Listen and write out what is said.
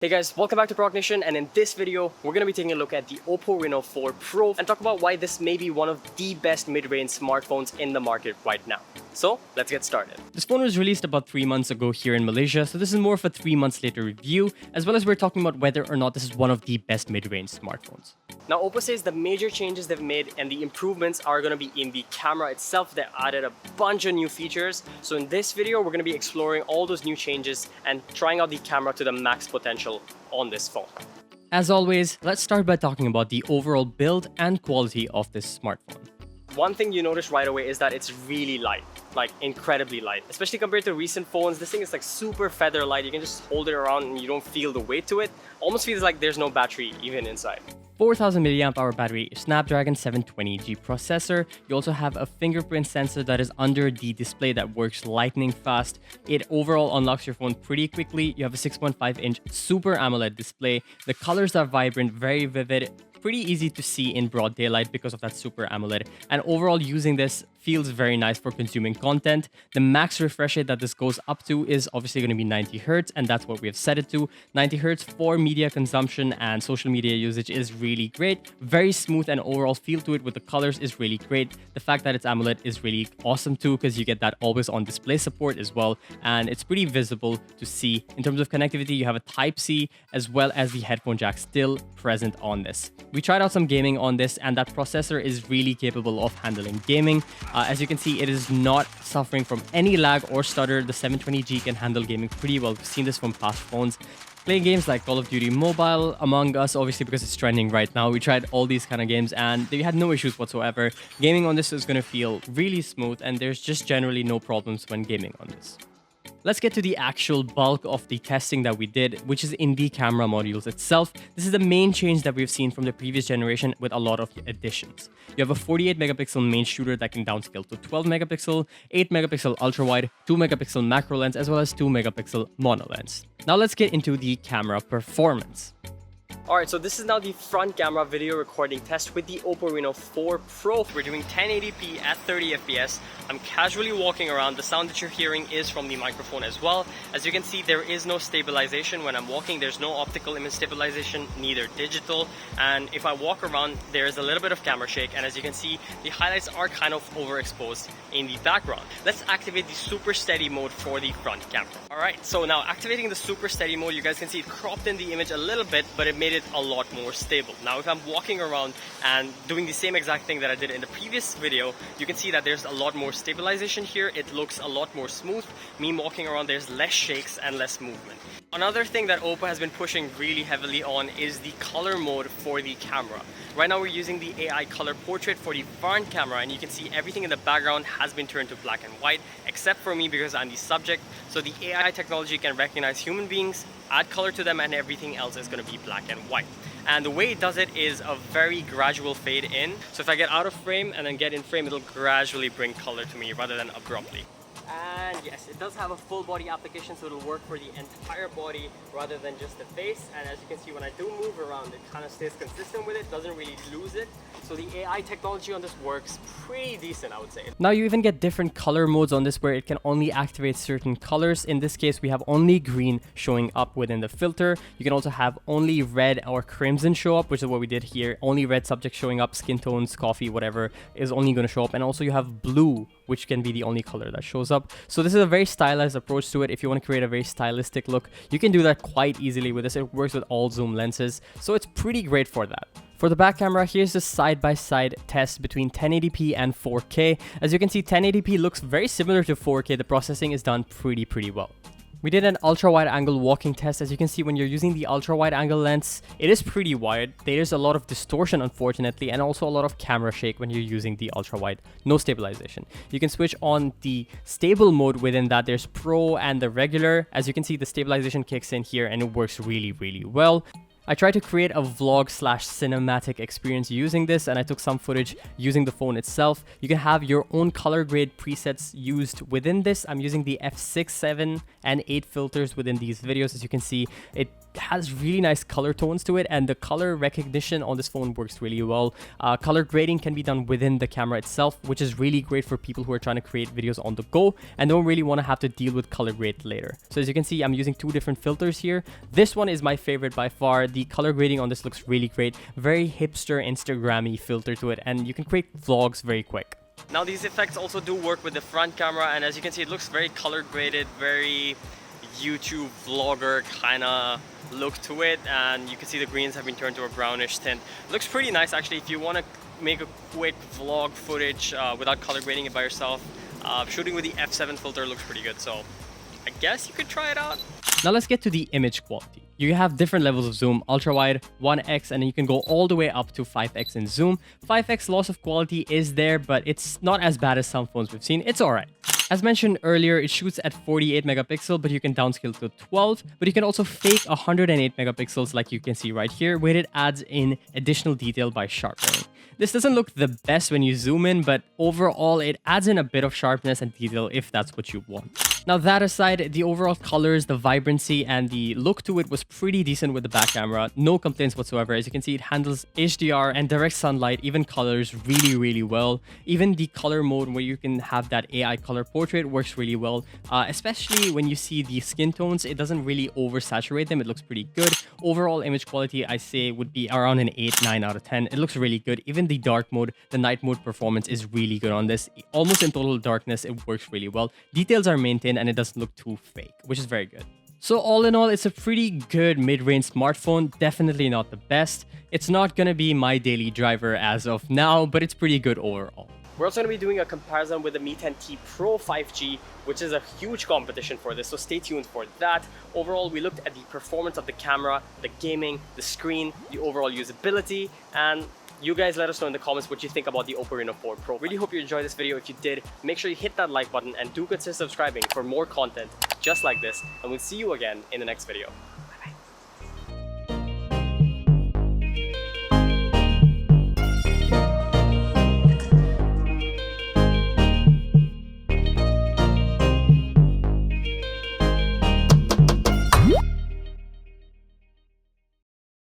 Hey guys, welcome back to Procnation, and in this video, we're going to be taking a look at the Oppo Reno 4 Pro and talk about why this may be one of the best mid-range smartphones in the market right now. So, let's get started. This phone was released about 3 months ago here in Malaysia, so this is more of a 3 months later review, as well as we're talking about whether or not this is one of the best mid-range smartphones. Now, Oppo says the major changes they've made and the improvements are going to be in the camera itself. They added a bunch of new features. So in this video, we're going to be exploring all those new changes and trying out the camera to the max potential on this phone. As always, let's start by talking about the overall build and quality of this smartphone. One thing you notice right away is that it's really light, like incredibly light. Especially compared to recent phones, this thing is like super feather light. You can just hold it around and you don't feel the weight to it. Almost feels like there's no battery even inside. 4000 mAh battery, Snapdragon 720G processor. You also have a fingerprint sensor that is under the display that works lightning fast. It overall unlocks your phone pretty quickly. You have a 6.5-inch Super AMOLED display. The colors are vibrant, very vivid, pretty easy to see in broad daylight because of that Super AMOLED. And overall, using this feels very nice for consuming content. The max refresh rate that this goes up to is obviously going to be 90 Hz, and that's what we have set it to. 90 Hz for media consumption and social media usage is really great. Very smooth, and overall feel to it with the colors is really great. The fact that it's AMOLED is really awesome too, because you get that always on display support as well, and it's pretty visible to see. In terms of connectivity, you have a Type-C as well as the headphone jack still present on this. We tried out some gaming on this, and that processor is really capable of handling gaming. As you can see, it is not suffering from any lag or stutter. The 720G can handle gaming pretty well. We've seen this from past phones. Playing games like Call of Duty Mobile, Among Us, obviously because it's trending right now. We tried all these kind of games and they had no issues whatsoever. Gaming on this is going to feel really smooth, and there's just generally no problems when gaming on this. Let's get to the actual bulk of the testing that we did, which is in the camera modules itself. This is the main change that we've seen from the previous generation with a lot of additions. You have a 48 megapixel main shooter that can downscale to 12 megapixel, 8 megapixel ultra wide, 2 megapixel macro lens, as well as 2 megapixel mono lens. Now let's get into the camera performance. Alright, so this is now the front camera video recording test with the Oppo Reno 4 Pro. We're doing 1080p at 30 FPS. I'm casually walking around. The sound that you're hearing is from the microphone as well. As you can see, there is no stabilization when I'm walking. There's no optical image stabilization, neither digital. And if I walk around, there's a little bit of camera shake. And as you can see, the highlights are kind of overexposed in the background. Let's activate the super steady mode for the front camera. Alright, so now activating the super steady mode, you guys can see it cropped in the image a little bit, but it made it a lot more stable. Now if I'm walking around and doing the same exact thing that I did in the previous video, you can see that there's a lot more stabilization here. It looks a lot more smooth. Me walking around, there's less shakes and less movement. Another thing that Oppo has been pushing really heavily on is the color mode for the camera. Right now we're using the AI color portrait for the front camera, and you can see everything in the background has been turned to black and white, except for me because I'm the subject. So the AI technology can recognize human beings, add color to them, and everything else is going to be black and white. And the way it does it is a very gradual fade in. So if I get out of frame and then get in frame, it'll gradually bring color to me rather than abruptly. And yes, it does have a full body application, so it'll work for the entire body rather than just the face. And as you can see, when I do move around, it kind of stays consistent with it, doesn't really lose it. So the AI technology on this works pretty decent, I would say. Now you even get different color modes on this where it can only activate certain colors. In this case, we have only green showing up within the filter. You can also have only red or crimson show up, which is what we did here. Only red subject showing up, skin tones, coffee, whatever is only going to show up. And also you have blue, which can be the only color that shows up. So this is a very stylized approach to it. If you want to create a very stylistic look, you can do that quite easily with this. It works with all zoom lenses, so it's pretty great for that. For the back camera, here's the side-by-side test between 1080p and 4K. As you can see, 1080p looks very similar to 4K. The processing is done pretty well. We did an ultra-wide angle walking test. As you can see, when you're using the ultra-wide angle lens, it is pretty wide. There's a lot of distortion, unfortunately, and also a lot of camera shake when you're using the ultra-wide. No stabilization. You can switch on the stable mode within that. There's Pro and the regular. As you can see, the stabilization kicks in here and it works really well. I tried to create a vlog/cinematic experience using this, and I took some footage using the phone itself. You can have your own color grade presets used within this. I'm using the f6, 7, and 8 filters within these videos. As you can see, it has really nice color tones to it, and the color recognition on this phone works really well. Color grading can be done within the camera itself, which is really great for people who are trying to create videos on the go and don't really want to have to deal with color grade later. So as you can see, I'm using 2 different filters here. This one is my favorite by far. The color grading on this looks really great. Very hipster, Instagrammy filter to it, and you can create vlogs very quick. Now these effects also do work with the front camera, and as you can see, it looks very color graded, very YouTube vlogger kind of look to it, and you can see the greens have been turned to a brownish tint. It looks pretty nice actually. If you want to make a quick vlog footage without color grading it by yourself, shooting with the f7 filter looks pretty good, so I guess you could try it out. Now let's get to the image quality. You have different levels of zoom: ultra wide, 1x, and then you can go all the way up to 5x in zoom. 5x loss of quality is there, but it's not as bad as some phones we've seen. It's alright. As mentioned earlier, it shoots at 48 megapixel, but you can downscale to 12. But you can also fake 108 megapixels like you can see right here, where it adds in additional detail by sharpening. This doesn't look the best when you zoom in, but overall it adds in a bit of sharpness and detail if that's what you want. Now that aside, the overall colors, the vibrancy, and the look to it was pretty decent with the back camera. No complaints whatsoever. As you can see, it handles HDR and direct sunlight, even colors, really well. Even the color mode where you can have that AI color portrait works really well, especially when you see the skin tones. It doesn't really oversaturate them. It looks pretty good. Overall image quality, I say, would be around an 8-9 out of 10. It looks really good. Even the dark mode, the night mode performance is really good on this. Almost in total darkness, it works really well. Details are maintained and it doesn't look too fake, which is very good. So all in all, it's a pretty good mid-range smartphone. Definitely not the best. It's not gonna be my daily driver as of now, but it's pretty good overall. We're also going to be doing a comparison with the Mi 10T Pro 5G, which is a huge competition for this, so stay tuned for that. Overall, we looked at the performance of the camera, the gaming, the screen, the overall usability, and you guys let us know in the comments what you think about the Oppo Reno 4 Pro. Really hope you enjoyed this video. If you did, make sure you hit that like button and do consider subscribing for more content just like this, and we'll see you again in the next video.